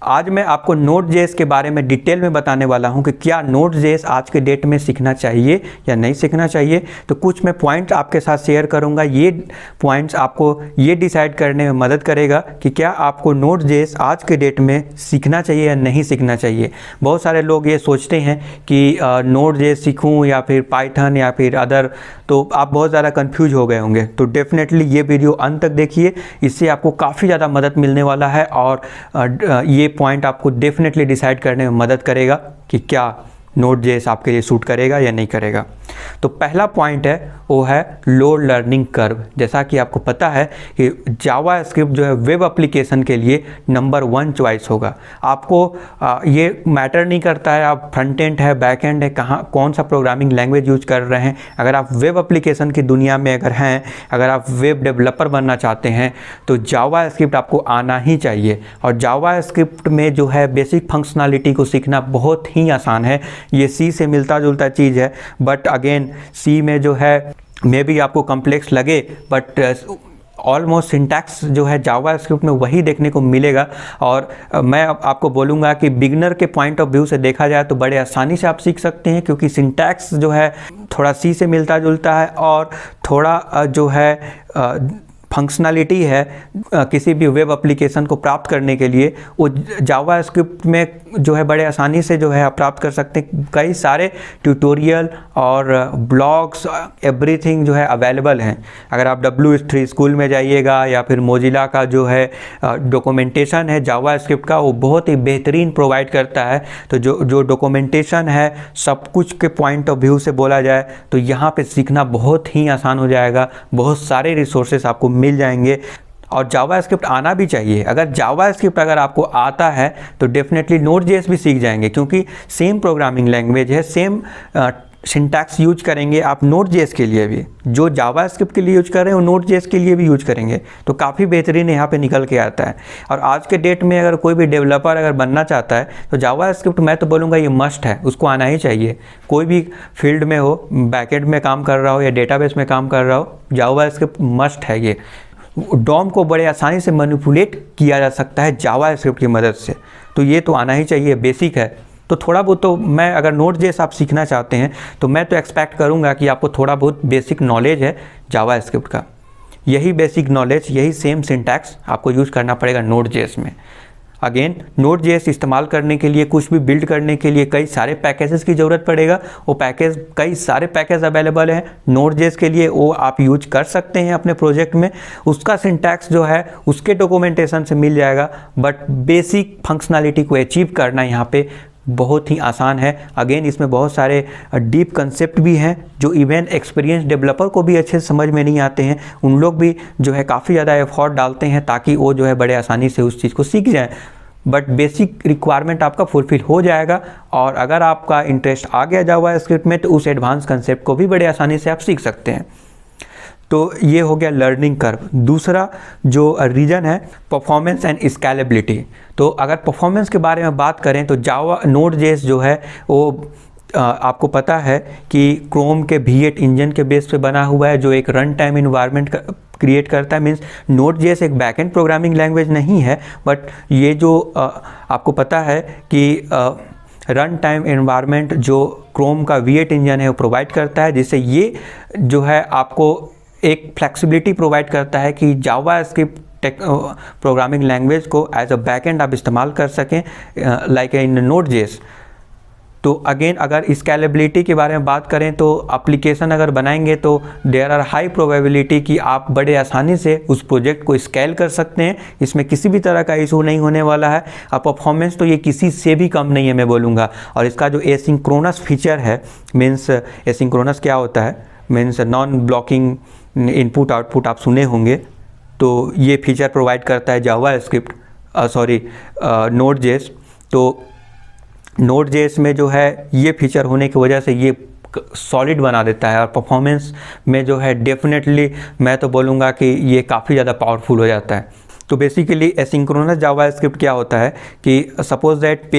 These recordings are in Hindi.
आज मैं आपको Node.js के बारे में डिटेल में बताने वाला हूं कि क्या Node.js आज के डेट में सीखना चाहिए या नहीं सीखना चाहिए। तो कुछ मैं पॉइंट्स आपके साथ शेयर करूंगा, ये पॉइंट्स आपको ये डिसाइड करने में मदद करेगा कि क्या आपको Node.js आज के डेट में सीखना चाहिए या नहीं सीखना चाहिए। बहुत सारे लोग ये सोचते हैं कि Node.js सीखूं या फिर पाइथन या फिर अदर, तो आप बहुत ज़्यादा कंफ्यूज हो गए होंगे। तो डेफिनेटली ये वीडियो अंत तक देखिए, इससे आपको काफ़ी ज़्यादा मदद मिलने वाला है और ये पॉइंट आपको डेफिनेटली डिसाइड करने में मदद करेगा कि क्या Node.js आपके लिए सूट करेगा या नहीं करेगा। तो पहला पॉइंट है वो है लो लर्निंग कर्व। जैसा कि आपको पता है कि जावा स्क्रिप्ट जो है वेब एप्लीकेशन के लिए नंबर 1 चॉइस होगा। आपको ये मैटर नहीं करता है आप फ्रंट एंड है बैक एंड है कौन सा प्रोग्रामिंग लैंग्वेज यूज कर रहे हैं। अगर आप वेब एप्लीकेशन की दुनिया में अगर हैं, अगर आप वेब डेवलपर बनना चाहते हैं तो जावा स्क्रिप्ट आपको आना ही चाहिए। और जावा स्क्रिप्ट में जो है बेसिक फंक्शनलिटी को सीखना बहुत ही आसान है। ये सी से मिलता जुलता चीज़ है, बट अगेन सी में जो है मे भी आपको कॉम्प्लेक्स लगे, बट ऑलमोस्ट सिंटैक्स जो है जावा स्क्रिप्ट में वही देखने को मिलेगा। और मैं आपको बोलूँगा कि बिगनर के पॉइंट ऑफ व्यू से देखा जाए तो बड़े आसानी से आप सीख सकते हैं, क्योंकि सिंटैक्स जो है थोड़ा सी से मिलता जुलता है और थोड़ा जो है फंक्शनलिटी है किसी भी वेब एप्लीकेशन को प्राप्त करने के लिए वो जावा स्क्रिप्ट में जो है बड़े आसानी से जो है आप प्राप्त कर सकते हैं। कई सारे ट्यूटोरियल और ब्लॉग्स एवरीथिंग जो है अवेलेबल हैं। अगर आप W3 स्कूल में जाइएगा या फिर मोजिला का जो है डॉक्यूमेंटेशन है जावा स्क्रिप्ट का, वो बहुत ही बेहतरीन प्रोवाइड करता है। तो जो डॉक्यूमेंटेशन है सब कुछ के पॉइंट ऑफ व्यू से बोला जाए तो यहाँ पे सीखना बहुत ही आसान हो जाएगा। बहुत सारे रिसोर्सेस आपको मिल जाएंगे और जावा स्क्रिप्ट आना भी चाहिए। अगर जावा स्क्रिप्ट अगर आपको आता है तो डेफिनेटली Node.js भी सीख जाएंगे, क्योंकि सेम प्रोग्रामिंग लैंग्वेज है, सेम सिंटैक्स यूज करेंगे आप Node.js के लिए भी। जो जावा स्क्रिप्ट के लिए यूज कर रहे हैं वो Node.js के लिए भी यूज करेंगे, तो काफ़ी बेहतरीन यहाँ पे निकल के आता है। और आज के डेट में अगर कोई भी डेवलपर अगर बनना चाहता है तो जावा स्क्रिप्ट मैं तो बोलूँगा ये मस्ट है, उसको आना ही चाहिए। कोई भी फील्ड में हो, बैकएंड में काम कर रहा हो या डेटाबेस में काम कर रहा हो, जावा स्क्रिप्ट मस्ट है। ये डॉम को बड़े आसानी से मैनिपुलेट किया जा सकता है जावा स्क्रिप्ट की मदद से, तो ये तो आना ही चाहिए, बेसिक है। तो थोड़ा बहुत तो मैं अगर Node.js आप सीखना चाहते हैं तो मैं तो एक्सपेक्ट करूंगा कि आपको थोड़ा बहुत बेसिक नॉलेज है जावा स्क्रिप्ट का। यही बेसिक नॉलेज, यही सेम सिंटैक्स आपको यूज़ करना पड़ेगा Node.js में। अगेन Node.js इस्तेमाल करने के लिए, कुछ भी बिल्ड करने के लिए कई सारे पैकेजेस की ज़रूरत पड़ेगा। वो पैकेज, कई सारे पैकेज अवेलेबल हैं Node.js के लिए, वो आप यूज कर सकते हैं अपने प्रोजेक्ट में। उसका सिंटैक्स जो है उसके डॉक्यूमेंटेशन से मिल जाएगा, बट बेसिक फंक्शनलिटी को अचीव करना यहाँ पे बहुत ही आसान है। अगेन इसमें बहुत सारे डीप कंसेप्ट भी हैं जो इवन एक्सपीरियंस डेवलपर को भी अच्छे से समझ में नहीं आते हैं। उन लोग भी जो है काफ़ी ज़्यादा एफर्ट डालते हैं ताकि वो जो है बड़े आसानी से उस चीज़ को सीख जाएं। बट बेसिक रिक्वायरमेंट आपका फुलफिल हो जाएगा। और अगर आपका इंटरेस्ट आ गया जावा स्क्रिप्ट में तो उस एडवांस कंसेप्ट को भी बड़े आसानी से आप सीख सकते हैं। तो ये हो गया लर्निंग कर्व। दूसरा जो रीजन है परफॉर्मेंस एंड स्केलेबिलिटी। तो अगर परफॉर्मेंस के बारे में बात करें तो जावा Node.js जो है वो आपको पता है कि क्रोम के V8 इंजन के बेस पे बना हुआ है, जो एक रन टाइम इन्वायरमेंट क्रिएट करता है। मीन्स Node.js एक बैकएंड प्रोग्रामिंग लैंग्वेज नहीं है, बट ये जो आपको पता है कि रन टाइम इन्वायरमेंट जो क्रोम का V8 इंजन है वो प्रोवाइड करता है, जिससे ये जो है आपको एक फ्लेक्सिबिलिटी प्रोवाइड करता है कि जावा स्क्रिप्ट प्रोग्रामिंग लैंग्वेज को एज अ बैकएंड आप इस्तेमाल कर सकें लाइक इन Node.js। तो अगेन अगर स्केलेबिलिटी के बारे में बात करें तो एप्लीकेशन अगर बनाएंगे तो देयर आर हाई प्रोबेबिलिटी कि आप बड़े आसानी से उस प्रोजेक्ट को स्केल कर सकते हैं। इसमें किसी भी तरह का इशू नहीं होने वाला है। और परफॉर्मेंस तो ये किसी से भी कम नहीं है मैं बोलूँगा। और इसका जो एसिंक्रोनस फीचर है, मीन्स एसिंक्रोनस क्या होता है, means non blocking input output आप सुने होंगे, तो ये फीचर प्रोवाइड करता है जावा स्क्रिप्ट Node.js। तो Node.js में जो है ये फीचर होने की वजह से ये सॉलिड बना देता है और परफॉर्मेंस में जो है डेफिनेटली मैं तो बोलूँगा कि ये काफ़ी ज़्यादा पावरफुल हो जाता है। तो बेसिकली एसिंक्रोनस जावा स्क्रिप्ट क्या होता है कि सपोज दैट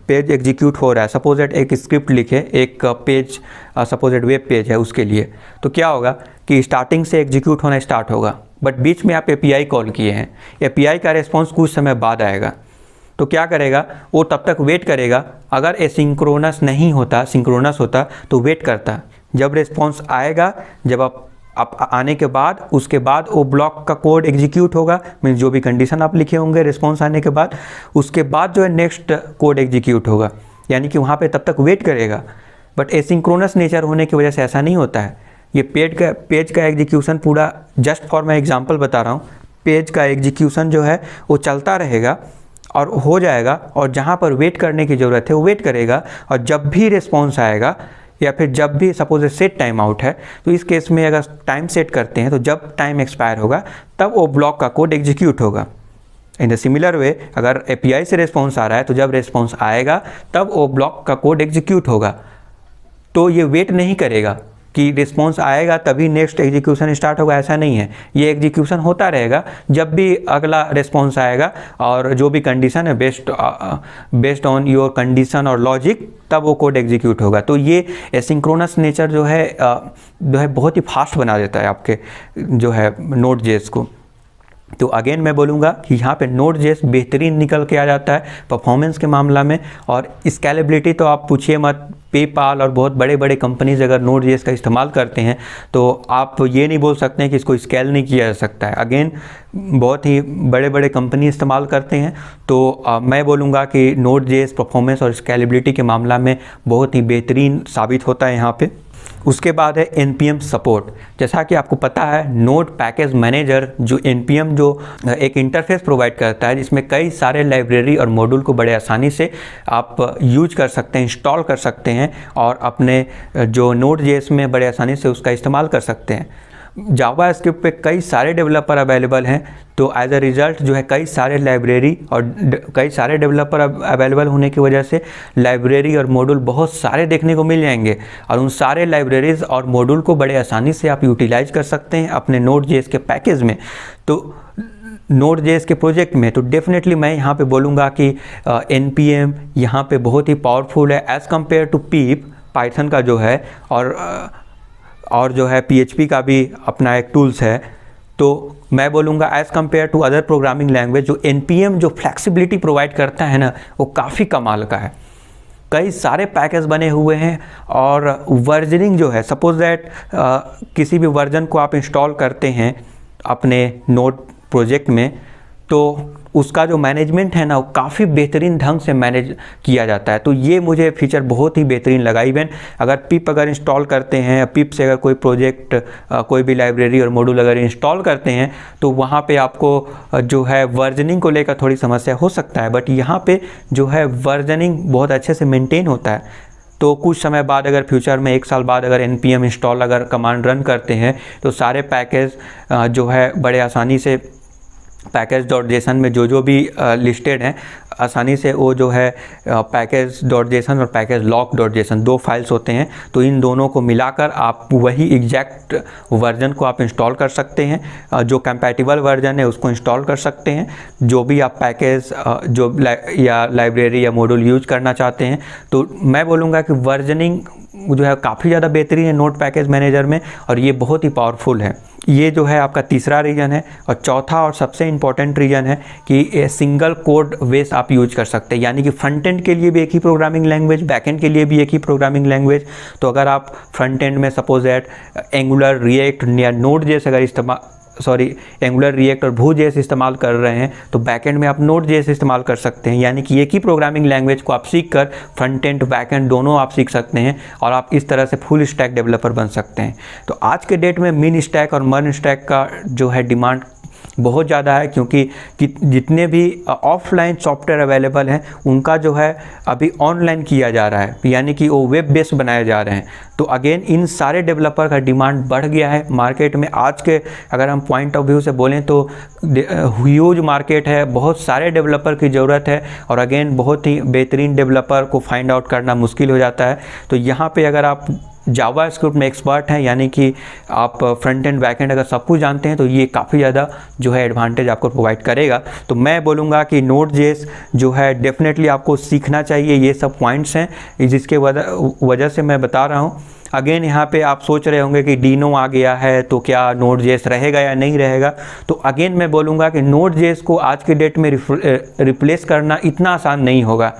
पेज एग्जीक्यूट हो रहा है, सपोज दैट एक स्क्रिप्ट लिखे, एक page suppose that web page है उसके लिए, तो क्या होगा कि स्टार्टिंग से एग्जीक्यूट होना स्टार्ट होगा, बट बीच में आप API कॉल किए हैं, API का रिस्पॉन्स कुछ समय बाद आएगा। तो क्या करेगा, वो तब तक वेट करेगा। अगर एसिंक्रोनस नहीं होता, सिंक्रोनस होता तो वेट करता। जब रिस्पॉन्स आएगा, जब आप आने के बाद, उसके बाद वो ब्लॉक का कोड एग्जीक्यूट होगा, मीन्स जो भी कंडीशन आप लिखे होंगे रिस्पॉन्स आने के बाद, उसके बाद जो है नेक्स्ट कोड एग्जीक्यूट होगा, यानी कि वहाँ पे तब तक वेट करेगा। बट एसिंक्रोनस नेचर होने की वजह से ऐसा नहीं होता है। ये पेज का एग्जीक्यूशन पूरा, जस्ट फॉर मैं एग्जांपल बता रहा हूँ, पेज का एग्जीक्यूशन जो है वो चलता रहेगा और हो जाएगा, और जहाँ पर वेट करने की ज़रूरत है वो वेट करेगा। और जब भी रिस्पॉन्स आएगा, या फिर जब भी सपोज सेट टाइम आउट है, तो इस केस में अगर टाइम सेट करते हैं तो जब टाइम एक्सपायर होगा तब वो ब्लॉक का कोड एग्जीक्यूट होगा। इन द सिमिलर वे, अगर एपीआई से रिस्पॉन्स आ रहा है तो जब रिस्पॉन्स आएगा तब वो ब्लॉक का कोड एग्जीक्यूट होगा। तो ये वेट नहीं करेगा कि रिस्पॉन्स आएगा तभी नेक्स्ट एग्जीक्यूशन स्टार्ट होगा, ऐसा नहीं है। ये एग्जीक्यूशन होता रहेगा जब भी अगला रिस्पॉन्स आएगा, और जो भी कंडीशन है बेस्ड ऑन योर कंडीशन और लॉजिक, तब वो कोड एग्जीक्यूट होगा। तो ये एसिंक्रोनस नेचर जो है बहुत ही फास्ट बना देता है आपके जो है Node.js को। तो अगेन मैं बोलूँगा कि यहाँ पे Node.js बेहतरीन निकल के आ जाता है परफॉर्मेंस के मामला में। और स्केलेबिलिटी तो आप पूछिए मत, पेपाल और बहुत बड़े बड़े कंपनीज अगर Node.js का इस्तेमाल करते हैं तो आप ये नहीं बोल सकते हैं कि इसको स्केल नहीं किया जा सकता है। अगेन बहुत ही बड़े बड़े कंपनी इस्तेमाल करते हैं, तो मैं बोलूँगा कि Node.js परफॉर्मेंस और स्केलेबिलिटी के मामला में बहुत ही बेहतरीन साबित होता है यहाँ पे। उसके बाद है npm सपोर्ट। जैसा कि आपको पता है, नोड पैकेज मैनेजर जो npm जो एक इंटरफेस प्रोवाइड करता है, जिसमें कई सारे लाइब्रेरी और मॉड्यूल को बड़े आसानी से आप यूज कर सकते हैं, इंस्टॉल कर सकते हैं, और अपने जो Node.js में बड़े आसानी से उसका इस्तेमाल कर सकते हैं। जावा स्क्रिप्ट पे कई सारे डेवलपर अवेलेबल हैं, तो एज अ रिज़ल्ट जो है कई सारे लाइब्रेरी और कई सारे डेवलपर अवेलेबल होने की वजह से लाइब्रेरी और मॉड्यूल बहुत सारे देखने को मिल जाएंगे, और उन सारे लाइब्रेरीज़ और मॉड्यूल को बड़े आसानी से आप यूटिलाइज कर सकते हैं अपने Node.js के पैकेज में। तो Node.js के प्रोजेक्ट में तो डेफिनेटली मैं यहाँ पे बोलूँगा कि npm यहाँ पे बहुत ही पावरफुल है as compared to pip, python का जो है, और जो है PHP का भी अपना एक टूल्स है। तो मैं बोलूँगा as compared to other programming language जो npm जो फ्लेक्सिबिलिटी प्रोवाइड करता है ना, वो काफ़ी कमाल का है। कई सारे पैकेज बने हुए हैं, और वर्जनिंग जो है, सपोज दैट किसी भी वर्जन को आप इंस्टॉल करते हैं अपने नोड प्रोजेक्ट में, तो उसका जो मैनेजमेंट है ना, वो काफ़ी बेहतरीन ढंग से मैनेज किया जाता है। तो ये मुझे फीचर बहुत ही बेहतरीन लगा। इवन अगर पिप अगर इंस्टॉल करते हैं, पिप से अगर कोई प्रोजेक्ट, कोई भी लाइब्रेरी और मॉड्यूल अगर इंस्टॉल करते हैं, तो वहाँ पे आपको जो है वर्जनिंग को लेकर थोड़ी समस्या हो सकता है, बट यहाँ पे जो है वर्जनिंग बहुत अच्छे से मेंटेन होता है। तो कुछ समय बाद, अगर फ्यूचर में 1 साल बाद अगर npm इंस्टॉल अगर कमांड रन करते हैं, तो सारे पैकेज जो है बड़े आसानी से पैकेज.json में जो भी लिस्टेड हैं, आसानी से वो जो है पैकेज.json और पैकेज log.json 2 फाइल्स होते हैं, तो इन दोनों को मिलाकर आप वही एग्जैक्ट वर्जन को आप इंस्टॉल कर सकते हैं। जो कंपैटिबल वर्जन है उसको इंस्टॉल कर सकते हैं, जो भी आप पैकेज जो या लाइब्रेरी या मॉड्यूल यूज करना चाहते हैं। तो मैं बोलूँगा कि वर्जनिंग जो है काफ़ी ज़्यादा बेहतरीन है नोड पैकेज मैनेजर में, और ये बहुत ही पावरफुल है। ये जो है आपका तीसरा रीजन है। और चौथा और सबसे इम्पॉर्टेंट रीजन है कि सिंगल कोड बेस आप यूज कर सकते हैं, यानी कि फ्रंट एंड के लिए भी एक ही प्रोग्रामिंग लैंग्वेज, बैक एंड के लिए भी एक ही प्रोग्रामिंग लैंग्वेज। तो अगर आप फ्रंट एंड में सपोज दैट एंगुलर, रिएक्ट या Node.js अगर एंगुलर, रिएक्ट और Vue.js इस्तेमाल कर रहे हैं, तो बैकएंड में आप Node.js इस्तेमाल कर सकते हैं। यानी कि एक ही प्रोग्रामिंग लैंग्वेज को आप सीख कर फ्रंट एंड बैकएंड दोनों आप सीख सकते हैं, और आप इस तरह से फुल स्टैक डेवलपर बन सकते हैं। तो आज के डेट में मिन स्टैक और मर्न स्टैक का जो है डिमांड बहुत ज़्यादा है, क्योंकि जितने भी ऑफलाइन सॉफ्टवेयर अवेलेबल हैं उनका जो है अभी ऑनलाइन किया जा रहा है, यानी कि वो वेब बेस्ड बनाए जा रहे हैं। तो अगेन इन सारे डेवलपर का डिमांड बढ़ गया है मार्केट में। आज के अगर हम पॉइंट ऑफ व्यू से बोलें तो ह्यूज मार्केट है, बहुत सारे डेवलपर की ज़रूरत है, और अगेन बहुत ही बेहतरीन डेवलपर को फाइंड आउट करना मुश्किल हो जाता है। तो यहाँ पे अगर आप जावा स्क्रिप्ट में एक्सपर्ट हैं, यानी कि आप फ्रंट एंड बैक एंड अगर सब कुछ जानते हैं, तो ये काफ़ी ज़्यादा जो है एडवांटेज आपको प्रोवाइड करेगा। तो मैं बोलूँगा कि Node.js जो है डेफिनेटली आपको सीखना चाहिए। ये सब पॉइंट्स हैं जिसके वजह से मैं बता रहा हूँ अगेन यहाँ पे आप सोच रहे होंगे कि डीनो आ गया है तो क्या नोड.जेएस रहेगा या नहीं रहेगा। तो अगेन मैं बोलूँगा कि नोड.जेएस को आज के डेट में रिप्लेस करना इतना आसान नहीं होगा।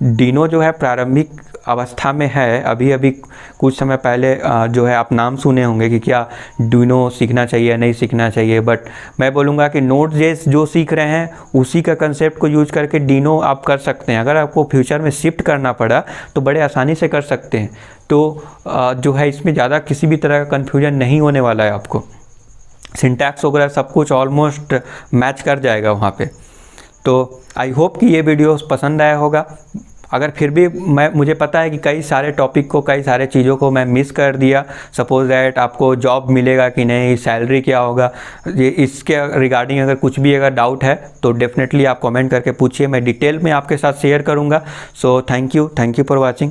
डीनो जो है प्रारंभिक अवस्था में है, अभी अभी कुछ समय पहले जो है आप नाम सुने होंगे कि क्या डीनो सीखना चाहिए या नहीं सीखना चाहिए, बट मैं बोलूँगा कि नोड.जेएस जो सीख रहे हैं उसी का कंसेप्ट को यूज करके डीनो आप कर सकते हैं। अगर आपको फ्यूचर में शिफ्ट करना पड़ा तो बड़े आसानी से कर सकते हैं। तो जो है इसमें ज़्यादा किसी भी तरह का कन्फ्यूजन नहीं होने वाला है, आपको सिंटैक्स वगैरह सब कुछ ऑलमोस्ट मैच कर जाएगा वहाँ पे। तो आई होप कि ये वीडियो पसंद आया होगा। अगर फिर भी मुझे पता है कि कई सारे टॉपिक को, कई सारे चीज़ों को मैं मिस कर दिया, सपोज दैट आपको जॉब मिलेगा कि नहीं, सैलरी क्या होगा, ये इसके रिगार्डिंग अगर कुछ भी अगर डाउट है तो डेफिनेटली आप कमेंट करके पूछिए, मैं डिटेल में आपके साथ शेयर करूँगा। So thank you for watching.